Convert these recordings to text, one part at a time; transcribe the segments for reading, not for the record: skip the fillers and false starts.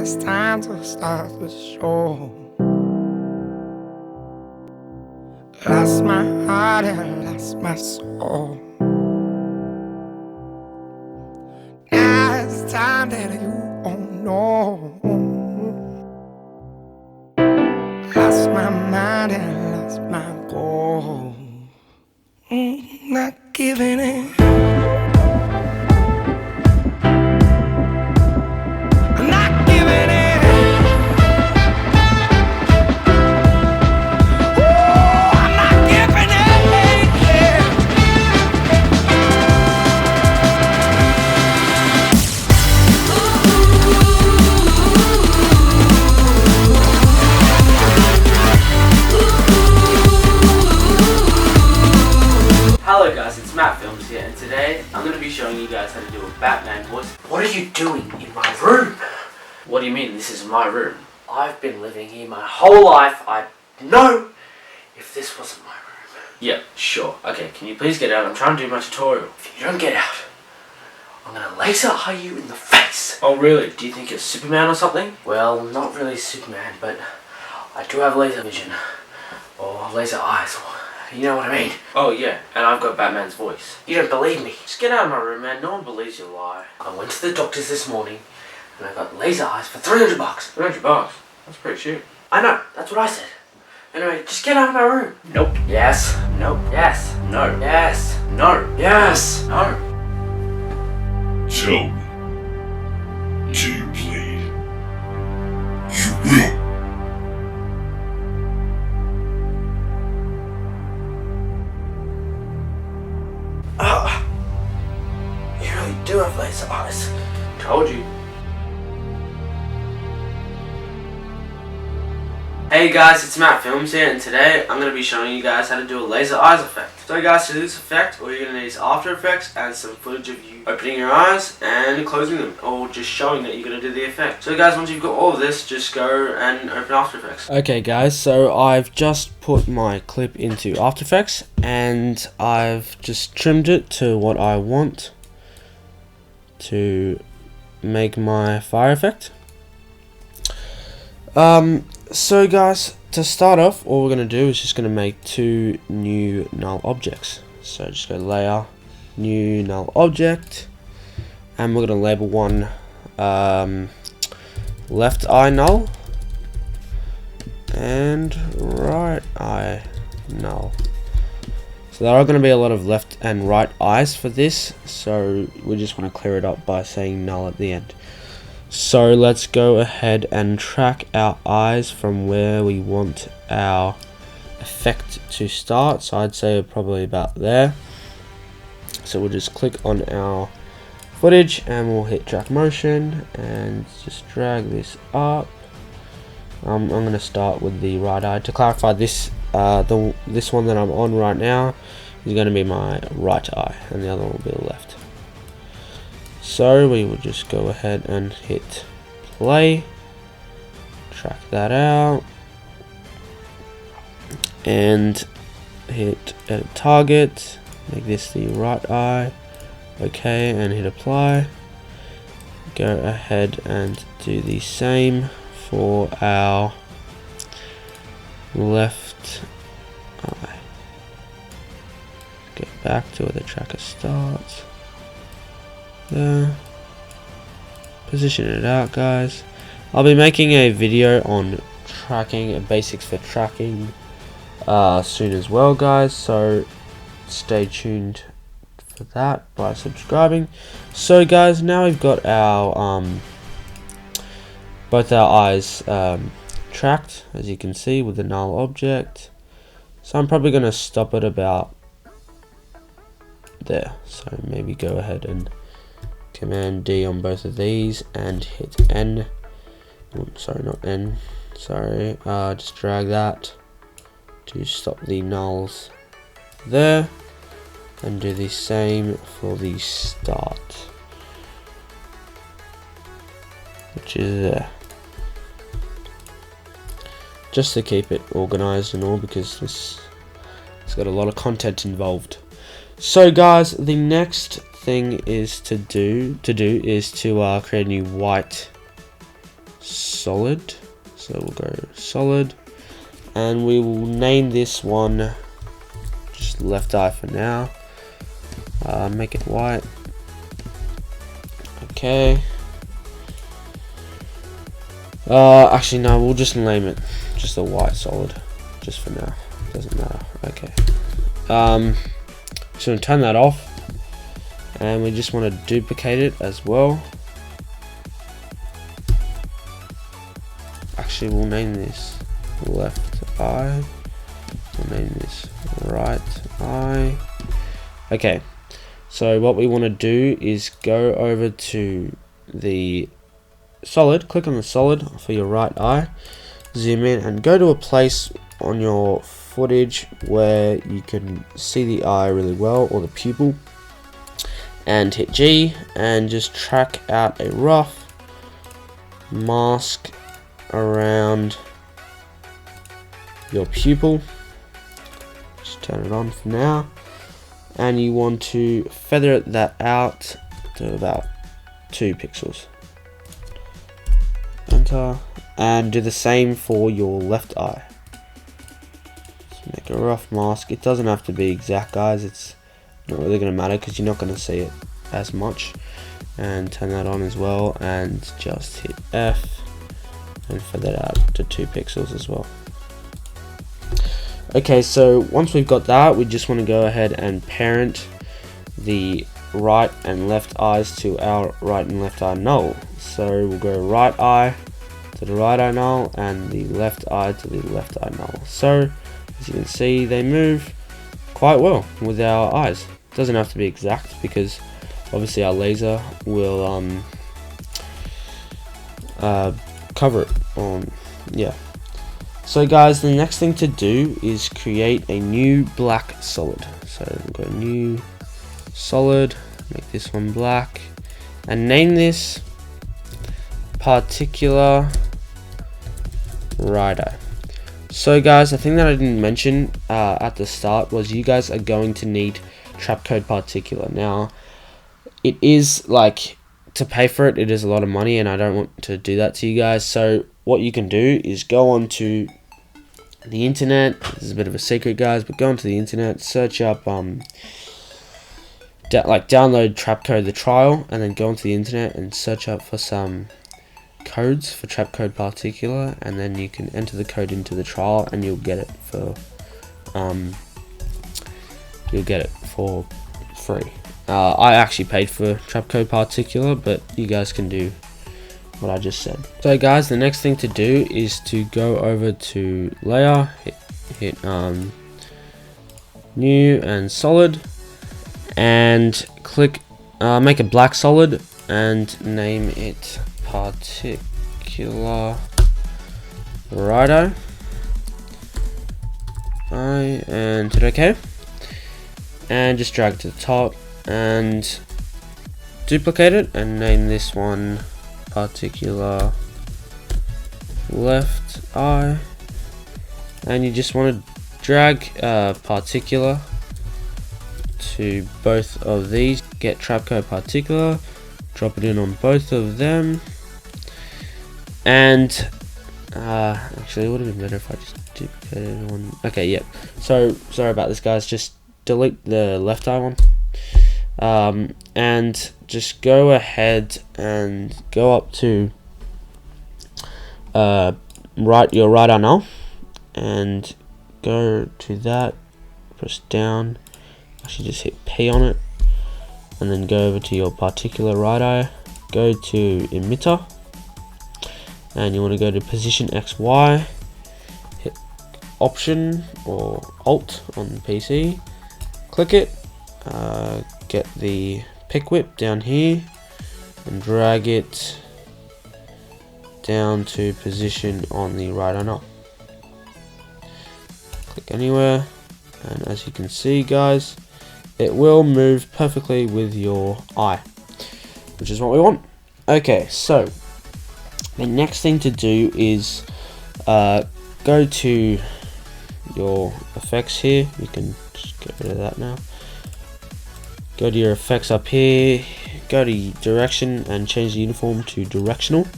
it's time to start the show. Lost my heart and lost my soul. Now it's time that you won't know. Lost my mind and lost my goal. Not giving in. I'm not giving in. Hello guys, it's Matt Films here, and today I'm going to be showing you guys how to do a Batman voice. What are you doing in my room? What do you mean, this is my room? I've been living here my whole life. I know if this wasn't my room. Yeah, sure. Okay, can you please get out? I'm trying to do my tutorial. If you don't get out, I'm gonna laser eye you in the face. Oh really? Do you think you're Superman or something? Well, not really Superman, but I do have laser vision. Or laser eyes. You know what I mean? Oh yeah, and I've got Batman's voice. You don't believe me. Just get out of my room, man. No one believes your lie. I went to the doctor's this morning and I got laser eyes for $300. $300? That's pretty cheap. I know, that's what I said. Anyway, just get out of my room. Nope. Yes. Nope. Yes. No. Yes. No. Yes. No. Tell me, do you bleed? You will. You really do have laser eyes. Told you. Hey guys, it's Matt Films here, and today I'm going to be showing you guys how to do a laser eyes effect. So guys, to do this effect, all you're going to need is After Effects and some footage of you opening your eyes and closing them, or just showing that you're going to do the effect. So guys, once you've got all of this, just go and open After Effects. Okay guys, so I've just put my clip into After Effects and I've just trimmed it to what I want to make my fire effect. So guys, to start off, all we're going to do is just going to make two new null objects. So just go layer, new null object, and we're going to label one left eye null and right eye null. So there are going to be a lot of left and right eyes for this, so we just want to clear it up by saying null at the end. So let's go ahead and track our eyes from where we want our effect to start. So I'd say probably about there. So we'll just click on our footage and we'll hit track motion and just drag this up. I'm going to start with the right eye. To clarify, this this one that I'm on right now is going to be my right eye and the other one will be the left. So we will just go ahead and hit play, track that out, and hit edit target, make this the right eye, okay, and hit apply. Go ahead and do the same for our left eye. Get back to where the tracker starts. There. Position it out, guys. I'll be making a video on tracking and basics for tracking soon as well, guys, so stay tuned for that by subscribing. So guys, now we've got our both our eyes tracked, as you can see, with the null object. So I'm probably going to stop it about there. So maybe go ahead and Command D on both of these and hit N. Oh, sorry, not N. Sorry. Just drag that to stop the nulls there, and do the same for the start, which is there. Just to keep it organized and all, because it's got a lot of content involved. So guys, the next thing is to create a new white solid. So we'll go solid, and we will name this one just left eye for now. Make it white. Okay. Actually no, we'll just name it just a white solid, just for now. Doesn't matter. Okay. So turn that off, and we just want to duplicate it as well. Actually, we'll name this left eye. We'll name this right eye. Okay. So what we want to do is go over to the solid, click on the solid for your right eye, zoom in and go to a place on your footage where you can see the eye really well, or the pupil, and hit G and just track out a rough mask around your pupil. Just turn it on for now, and you want to feather that out to about 2 pixels. Enter, and do the same for your left eye. Just make a rough mask. It doesn't have to be exact, guys. It's not really going to matter because you're not going to see it as much. And turn that on as well, and just hit F and feather that out to 2 pixels as well. Okay, so once we've got that, we just want to go ahead and parent the right and left eyes to our right and left eye null. So we'll go right eye to the right eye null and the left eye to the left eye null. So as you can see, they move quite well with our eyes. It doesn't have to be exact because obviously our laser will cover it on, yeah. So guys, the next thing to do is create a new black solid. So we'll go new solid, make this one black, and name this particular right eye. So guys, the thing that I didn't mention at the start was you guys are going to need trap code particular. Now, it is like, to pay for it, it is a lot of money, and I don't want to do that to you guys. So what you can do is go on to the internet. This is a bit of a secret, guys, but go onto the internet, search up download trap code the trial, and then go onto the internet and search up for some codes for trap code particular, and then you can enter the code into the trial and you'll get it for free. I actually paid for trap code particular, but you guys can do what I just said. So guys, the next thing to do is to go over to layer, hit new and solid, and click make a black solid and name it particular right eye, and hit OK, and just drag it to the top and duplicate it and name this one particular left eye, and you just want to drag particular to both of these, get trap code particular, drop it in on both of them, and actually it would have been better if I just duplicated one. Okay, yep. So sorry about this, guys. Just delete the left eye one, and just go ahead and go up to your right eye now, and go to that, press down, actually just hit P on it, and then go over to your particular right eye, go to emitter, and you want to go to position XY, hit Option or Alt on the PC, click it, get the pick whip down here and drag it down to position on the right eye now. Click anywhere, and as you can see, guys, it will move perfectly with your eye, which is what we want. Okay, so the next thing to do is go to your effects here. You can just get rid of that now. Go to your effects up here, go to direction and change the uniform to directional,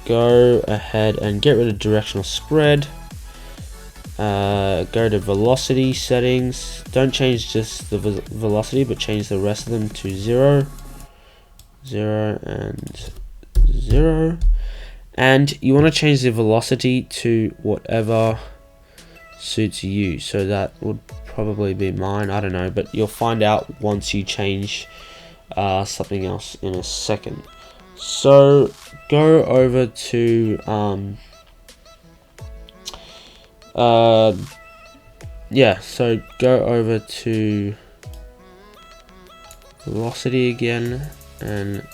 go ahead and get rid of directional spread. Go to velocity settings. Don't change just the velocity, but change the rest of them to 0, 0, and 0. And you want to change the velocity to whatever suits you. So that would probably be mine. I don't know, but you'll find out once you change something else in a second. So go over to so go over to velocity again and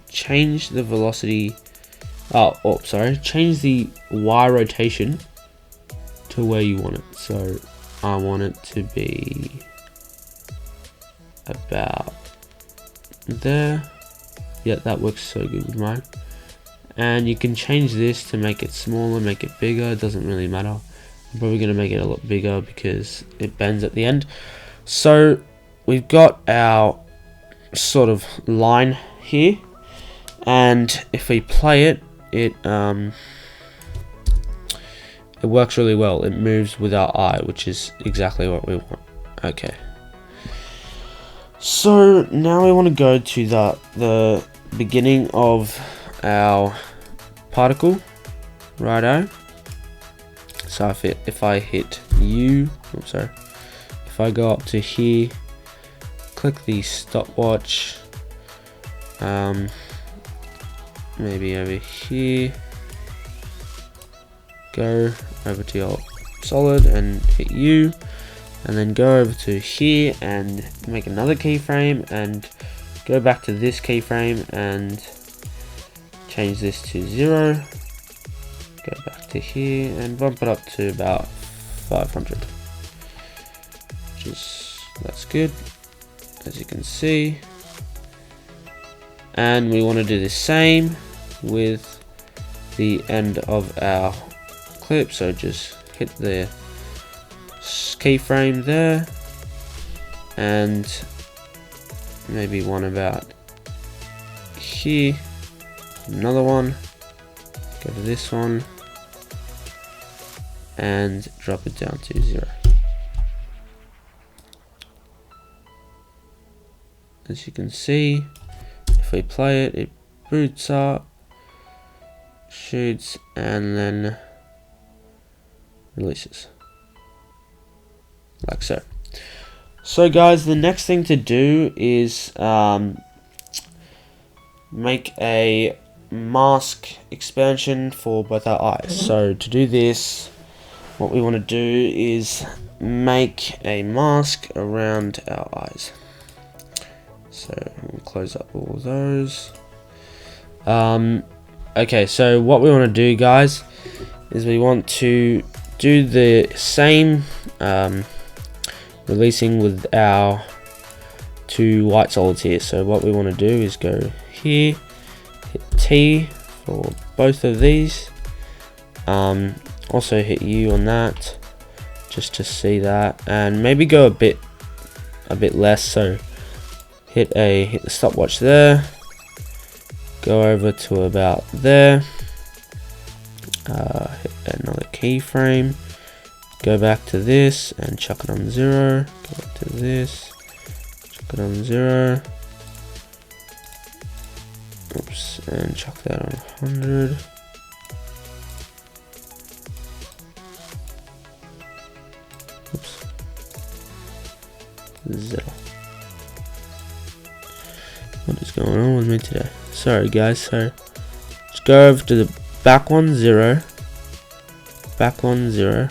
change the velocity. Change the Y rotation to where you want it. So I want it to be about there. Yeah, that works so good with mine. And you can change this to make it smaller, make it bigger. It doesn't really matter. I'm probably going to make it a lot bigger because it bends at the end. So we've got our sort of line here, and if we play it, it works really well. It moves with our eye, which is exactly what we want. Okay. So now we want to go to the beginning of our particle, righto. So if I hit U, if I go up to here, click the stopwatch, maybe over here, go over to your solid and hit U, and then go over to here and make another keyframe and go back to this keyframe and change this to 0, go back to here and bump it up to about 500, that's good, as you can see. And we want to do the same with the end of our clip, so just hit the keyframe there and maybe one about here, another one, go to this one and drop it down to 0. As you can see, if we play it, it boots up, shoots, and then releases, like so. So guys, the next thing to do is make a mask expansion for both our eyes. So to do this, what we want to do is make a mask around our eyes. So we'll close up all those. Okay, so what we want to do, guys, is we want to do the same releasing with our two white solids here. So what we want to do is go here, hit T for both of these, also hit U on that just to see that, and maybe go a bit less. So hit the stopwatch there, go over to about there, hit another keyframe, go back to this and chuck it on 0, go back to this, chuck it on 0, oops, and chuck that on 100. Oops. 0. What is going on with me today? Sorry guys, so just go over to the back one, 0, back one, 0,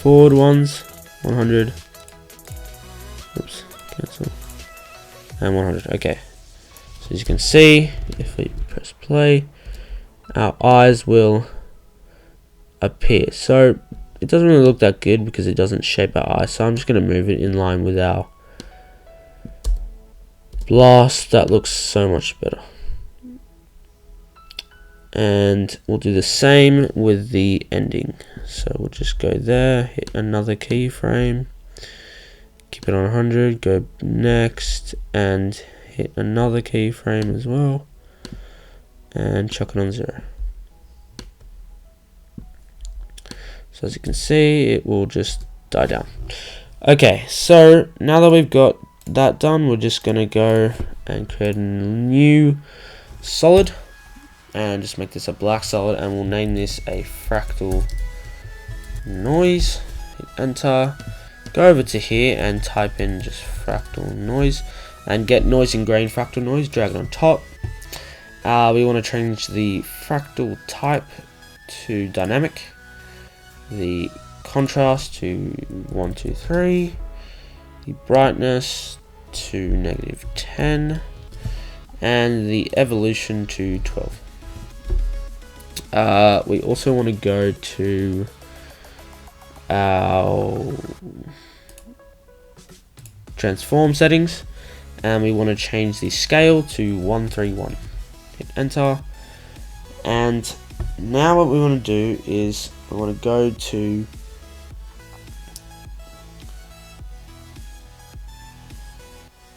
forward ones, 100, oops, cancel, and 100, okay. So as you can see, if we press play, our eyes will appear. So it doesn't really look that good because it doesn't shape our eyes, so I'm just going to move it in line with our blast. That looks so much better. And we'll do the same with the ending. So we'll just go there, hit another keyframe, keep it on 100, go next and hit another keyframe as well, and chuck it on 0. So as you can see, it will just die down. Okay, so now that we've got that done, we're just gonna go and create a new solid and just make this a black solid, and we'll name this a fractal noise. Hit enter, go over to here and type in just fractal noise and get noise and grain fractal noise, drag it on top. We want to change the fractal type to dynamic, the contrast to 123, the brightness to -10, and the evolution to 12. We also want to go to our transform settings, and we want to change the scale to 131. Hit enter, and now what we want to do is we want to go to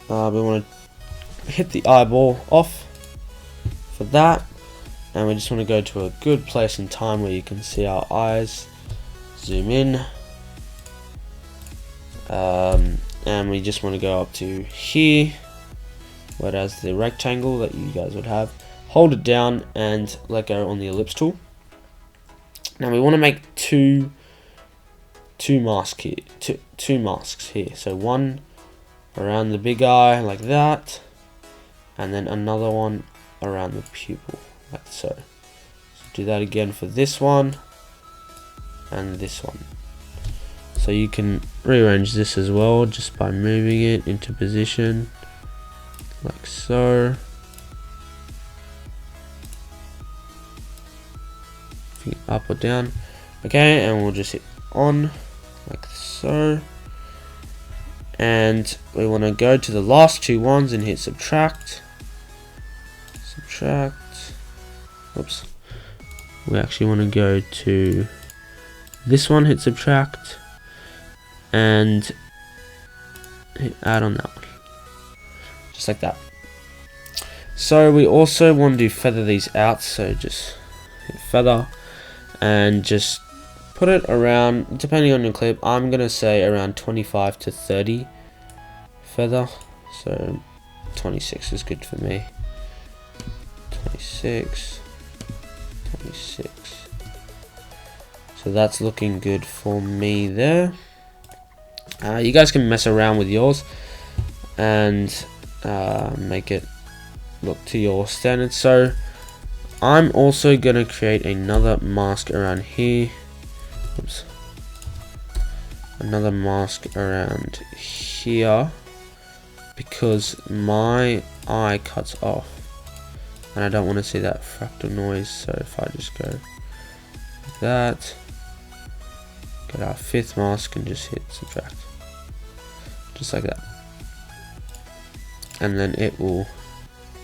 we want to hit the eyeball off for that, and we just want to go to a good place in time where you can see our eyes. Zoom in, and we just want to go up to here where it has the rectangle that you guys would have. Hold it down and let go on the ellipse tool. Now we want to make two masks here, two masks here. So one around the big eye like that, and then another one around the pupil like so. So do that again for this one and this one. So you can rearrange this as well just by moving it into position like so. Up or down. Okay, and we'll just hit on like so. And we want to go to the last two ones and hit subtract. Oops. We actually want to go to this one, hit subtract, and hit add on that one. Just like that. So we also want to feather these out, so just hit feather and just put it around, depending on your clip, I'm going to say around 25 to 30 feather. So 26 is good for me. 26. So that's looking good for me there. You guys can mess around with yours and make it look to your standards. So I'm also going to create another mask around here. Oops. Another mask around here because my eye cuts off and I don't want to see that fractal noise. So if I just go like that, get our fifth mask and just hit subtract, just like that, and then it will.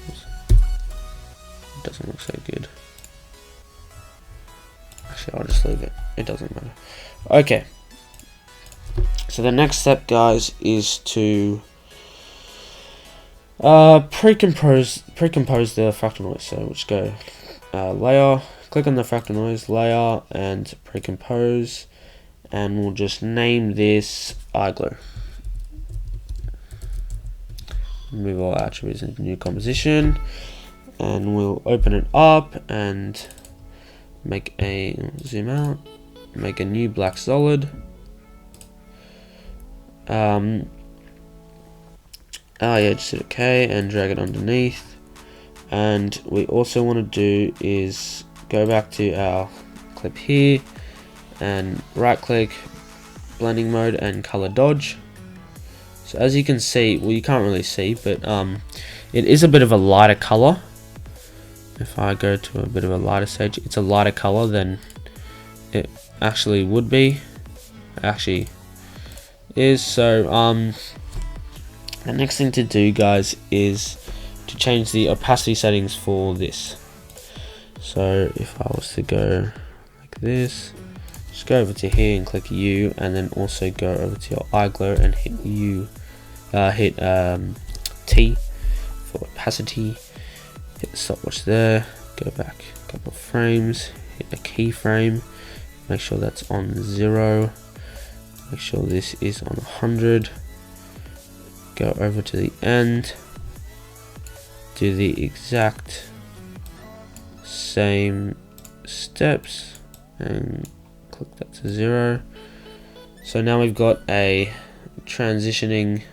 It doesn't look so good. Actually, I'll just leave it. It doesn't matter. Okay. So the next step, guys, is to pre-compose the fractal noise. So we'll just go layer, click on the fractal noise layer, and pre-compose, and we'll just name this eye glow. Move all attributes into new composition, and we'll open it up and make a zoom out, make a new black solid. Just hit OK and drag it underneath. And we also want to do is go back to our clip here and right click, blending mode, and color dodge. So as you can see, well, you can't really see, but it is a bit of a lighter color. If I go to a bit of a lighter stage, it's a lighter color than it actually would be. It actually is. So the next thing to do, guys, is to change the opacity settings for this. So if I was to go like this, just go over to here and click U, and then also go over to your eye glow and hit U, hit T opacity, hit the stopwatch there, go back a couple of frames, hit a keyframe, make sure that's on 0, make sure this is on 100, go over to the end, do the exact same steps and click that to 0. So now we've got a transitioning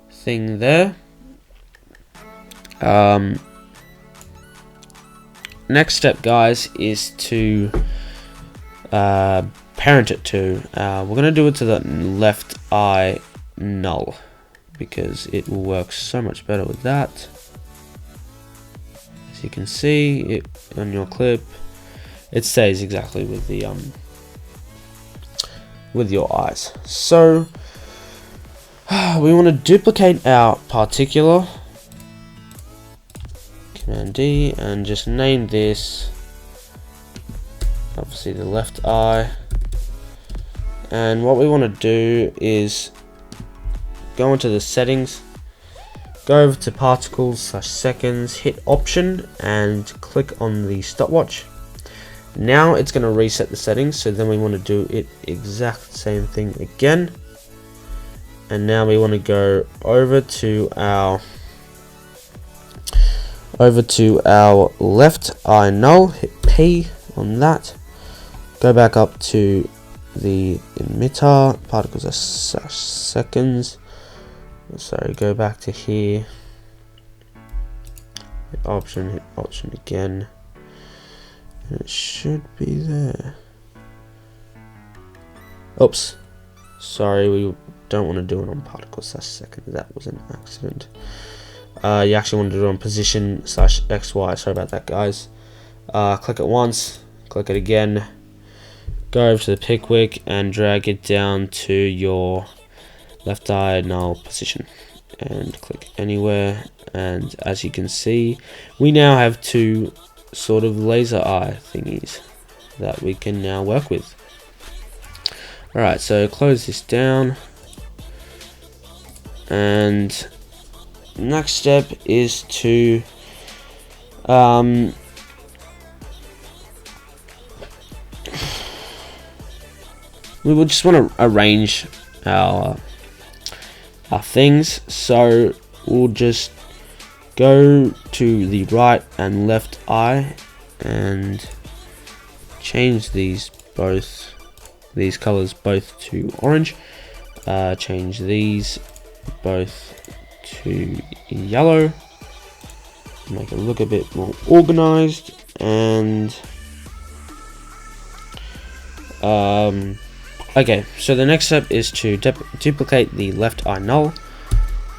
thing there. Next step, guys, is to parent it to. We're going to do it to the left eye null because it will work so much better with that. As you can see it on your clip, it stays exactly with the with your eyes. So we want to duplicate our particular, Command D, and just name this obviously the left eye. And what we want to do is go into the settings, go over to particles/seconds, hit option and click on the stopwatch. Now it's going to reset the settings, so then we want to do it exact same thing again. And now we want to go over to our left eye null, hit P on that, go back up to the emitter, particles/seconds, sorry, go back to here, hit option again, and it should be there. Oops, sorry, we don't want to do it on particles/seconds, that was an accident. You actually want to do it on position/XY, sorry about that, guys. Click it once, click it again, go over to the Pickwick and drag it down to your left eye null position and click anywhere, and as you can see we now have two sort of laser eye thingies that we can now work with. Alright, so close this down, and next step is to we would just want to arrange our things, so we'll just go to the right and left eye and change these colors both to orange, change these both to yellow, make it look a bit more organized, and okay, so the next step is to duplicate the left eye null,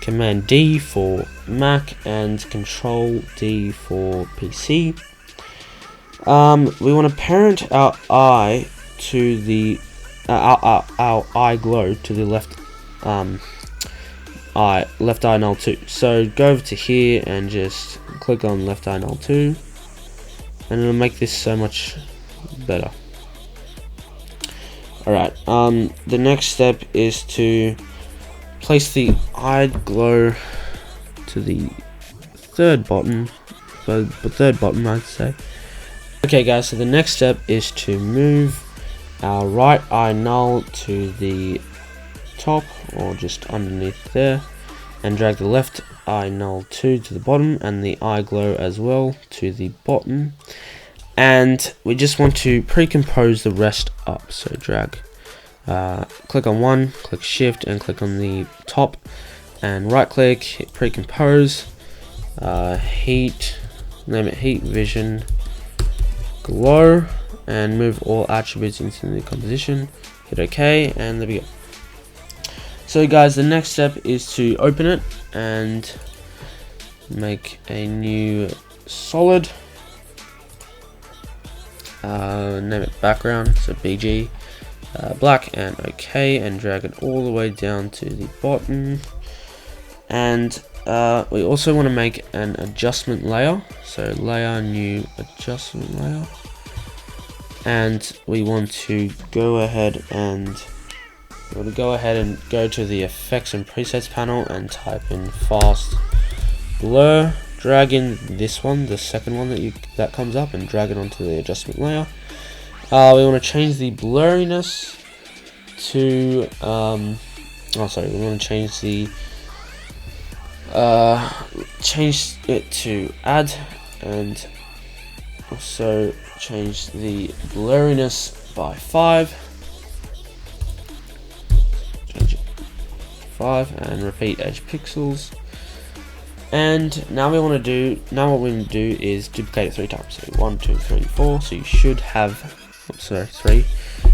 Command D for Mac and Control D for PC. We want to parent our eye to the our eye glow to the left eye null 2. So go over to here and just click on left eye null 2, and it'll make this so much better. Alright, the next step is to place the eye glow to the third bottom I'd say. Okay guys, so the next step is to move our right eye null to the top or just underneath there, and drag the left eye null 2 to the bottom and the eye glow as well to the bottom, and we just want to pre-compose the rest up, so drag, click on one, click shift and click on the top and right click, hit pre-compose, heat, name it heat vision glow, and move all attributes into the composition, hit OK, and there we go. So guys, the next step is to open it and make a new solid, name it background, so BG, black, and OK, and drag it all the way down to the bottom. And we also want to make an adjustment layer, so layer, new adjustment layer, and we want to go ahead and go to the effects and presets panel and type in fast blur, drag in this one, the second one that comes up, and drag it onto the adjustment layer. We want to change the blurriness to we want to change the change it to add, and also change the blurriness by 5. Change it to 5 and repeat edge pixels. And now what we want to do is duplicate it 3 times. So 1, 2, 3, 4. So you should have 3.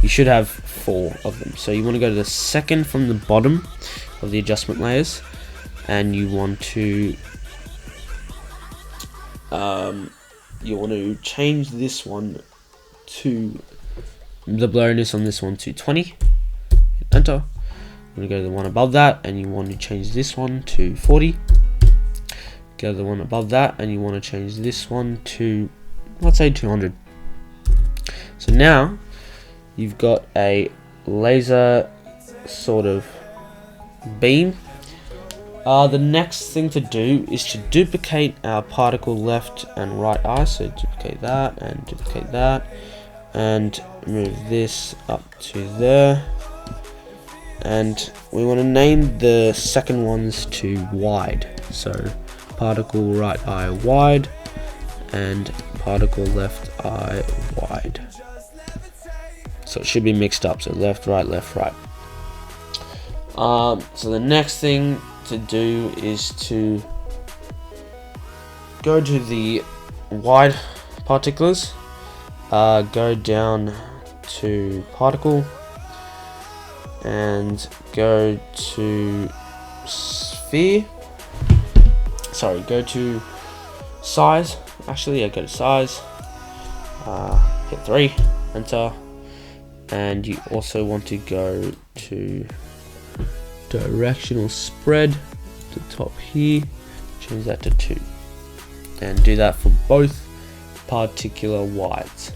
You should have 4 of them. So you want to go to the second from the bottom of the adjustment layers, and you want to change this one to the blurriness on this one to 20. Hit enter. You want to go to the one above that, and you want to change this one to 40. Go to the one above that, and you want to change this one to, let's say, 200. So now you've got a laser sort of beam. The next thing to do is to duplicate our particle left and right eye. So duplicate that and duplicate that, and move this up to there. And we want to name the second ones to wide. So particle right eye wide and particle left eye wide. So it should be mixed up. So left, right, left, right. So the next thing to do is to go to the wide particulars, go down to particle, and go to sphere. Sorry, go to size. Actually, yeah, go to size. Hit 3, enter, and you also want to go to directional spread to the top here, change that to 2, and do that for both particular wides.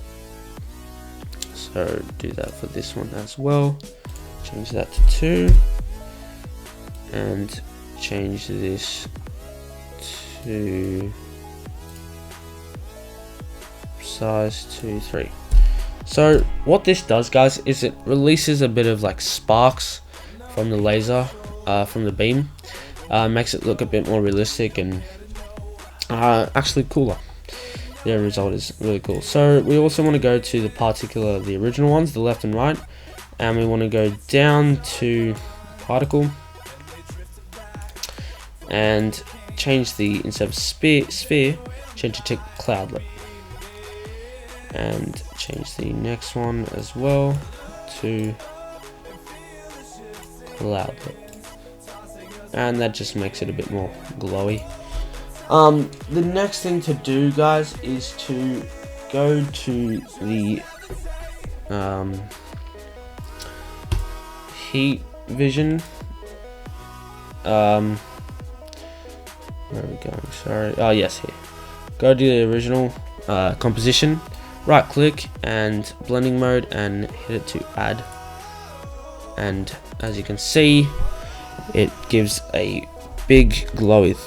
So do that for this one as well, change that to 2, and change this to size to 3. So what this does, guys, is it releases a bit of like sparks from the laser, from the beam. Makes it look a bit more realistic and actually cooler. The result is really cool. So we also want to go to the original ones, the left and right, and we want to go down to particle and change the, instead of sphere, change it to cloudlet, and change the next one as well to cloudlet, and that just makes it a bit more glowy. The next thing to do, guys, is to go to the heat vision. Where are we going? Sorry. Oh, yes, here. Go to the original composition, right click and blending mode, and hit it to add. And as you can see, it gives a big glowy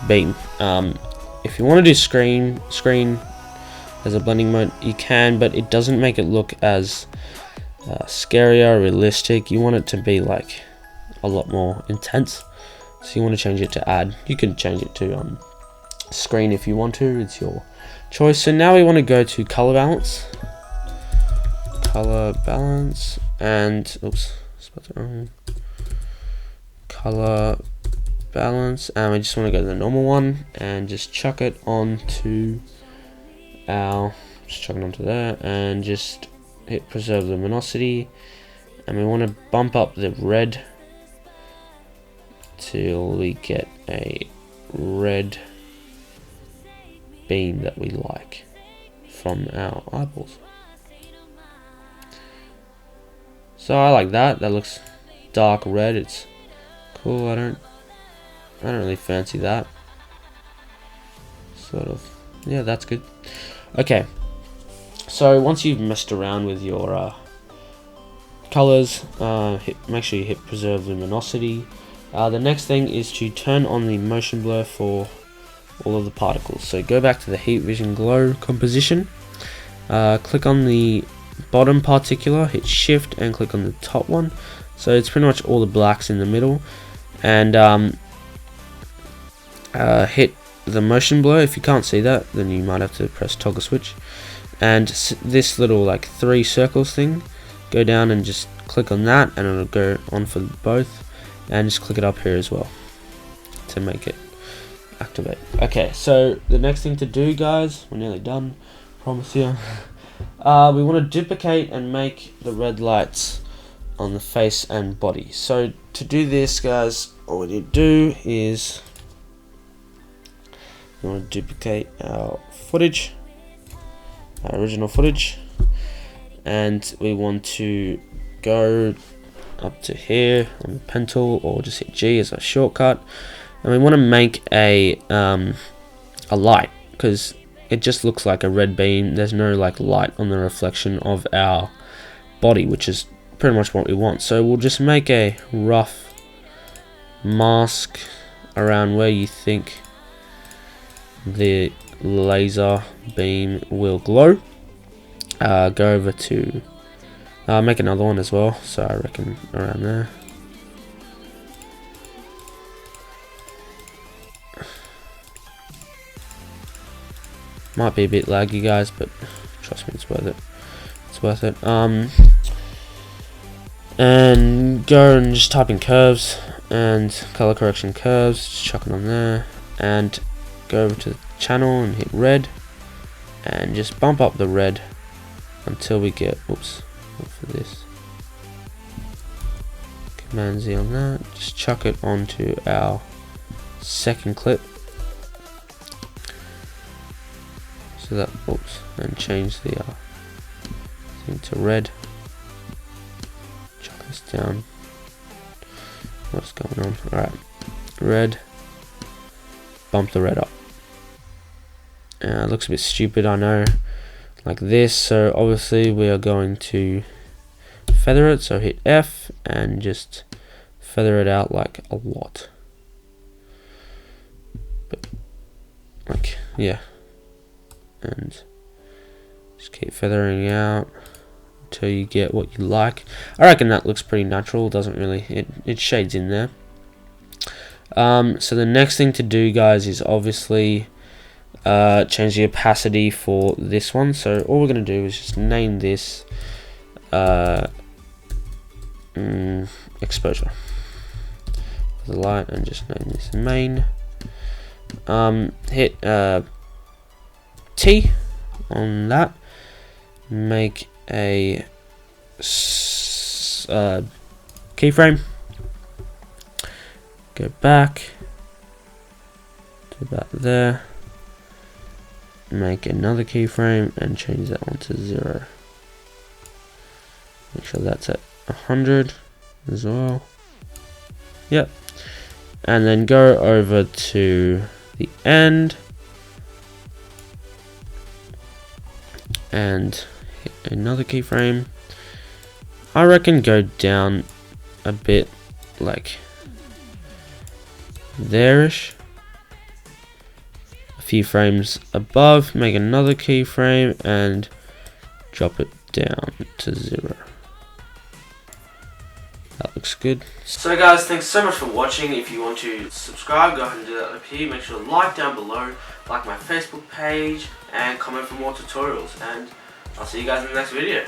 beam. If you want to do screen as a blending mode, you can, but it doesn't make it look as scary or realistic. You want it to be like a lot more intense, so you want to change it to add. You can change it to screen if you want to, it's your choice. So now we want to go to color balance, and oops, spelled it wrong. Color balance, and we just want to go to the normal one and just chuck it onto there, and just hit preserve luminosity, and we want to bump up the red till we get a red beam that we like from our eyeballs. So I like that. That looks dark red. It's cool. I don't really fancy that. Sort of. Yeah, that's good. Okay. So once you've messed around with your colors, make sure you hit preserve luminosity. The next thing is to turn on the motion blur for all of the particles. So go back to the heat vision glow composition, click on the bottom particular, hit shift and click on the top one. So it's pretty much all the blacks in the middle, and hit the motion blur. If you can't see that, then you might have to press toggle switch, and this little like 3 circles thing, go down and just click on that, and it'll go on for both, and just click it up here as well to make it activate. Okay, so the next thing to do, guys, we're nearly done, promise you. We want to duplicate and make the red lights on the face and body. So to do this, guys, all we need to do is we want to duplicate our footage, our original footage, and we want to go up to here on the pen tool, or just hit G as a shortcut, and we want to make a light, because it just looks like a red beam. There's no like light on the reflection of our body, which is pretty much what we want. So we'll just make a rough mask around where you think the laser beam will glow. Go over to make another one as well, so I reckon around there. Might be a bit laggy, guys, but trust me, it's worth it. It's worth it. And go and just type in curves and color correction curves, just chuck it on there, and go over to the channel and hit red, and just bump up the red until we get, oops, look for this, Command Z on that, just chuck it onto our second clip, so that, oops, and change the thing to red. Chuck this down. What's going on? Alright, red, bump the red up. It looks a bit stupid, I know, like this, so obviously we are going to feather it, so hit F and just feather it out like a lot, but like, yeah, and just keep feathering out until you get what you like. I reckon that looks pretty natural, doesn't really, it shades in there. So the next thing to do, guys, is obviously change the opacity for this one. So all we're going to do is just name this exposure for the light, and just name this main. Hit T on that, make a keyframe, go back to about there, make another keyframe and change that one to 0. Make sure that's at 100 as well. Yep. And then go over to the end and hit another keyframe. I reckon go down a bit, like there-ish. A few frames above, make another keyframe and drop it down to 0. That looks good. So guys, thanks so much for watching. If you want to subscribe, go ahead and do that up here. Make sure to like down below, like my Facebook page, and comment for more tutorials. And I'll see you guys in the next video.